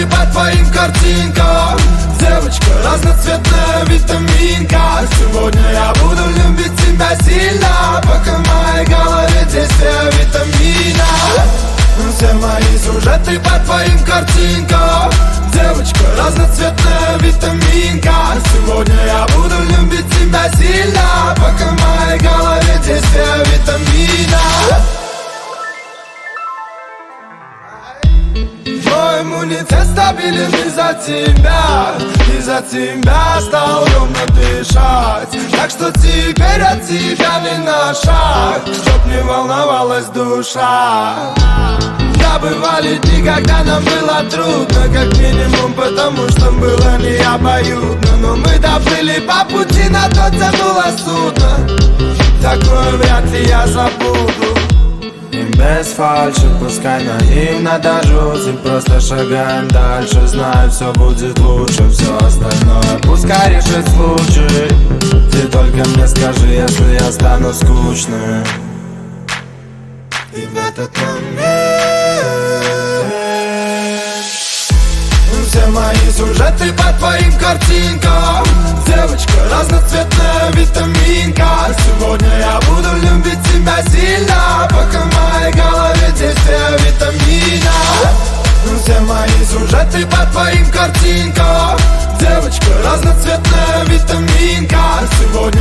сюжеты по твоим картинкам. Девочка, разноцветная витаминка. Сегодня я буду любить тебя сильно, пока в моей голове действие витамина. Все мои сюжеты по твоим картинкам. Девочка, разноцветная витаминка. Сегодня я буду любить тебя сильно, пока в моей голове действие витамина. Мой иммунитет стабилен из-за тебя. Из-за тебя стал ровно дышать. Так что теперь от тебя не на шаг, чтоб не волновалась душа. Да, бывали дни, когда нам было трудно, как минимум потому, что было необоюдно. Но мы доплыли по пути, на то тянуло судно. Такое вряд ли я забуду. И без фальши, пускай наивно до жути, просто шагаем дальше, знаю, все будет лучше. Все остальное пускай решит случай. Ты только мне скажи, если я стану скучным. И в этот момент все мои сюжеты по твоим картинкам. Девочка, разноцветная витаминка. Сегодня я буду любить тебя сильно, пока в моей голове действие витамина. Все мои сюжеты по твоим картинкам. Девочка, разноцветная витаминка. Сегодня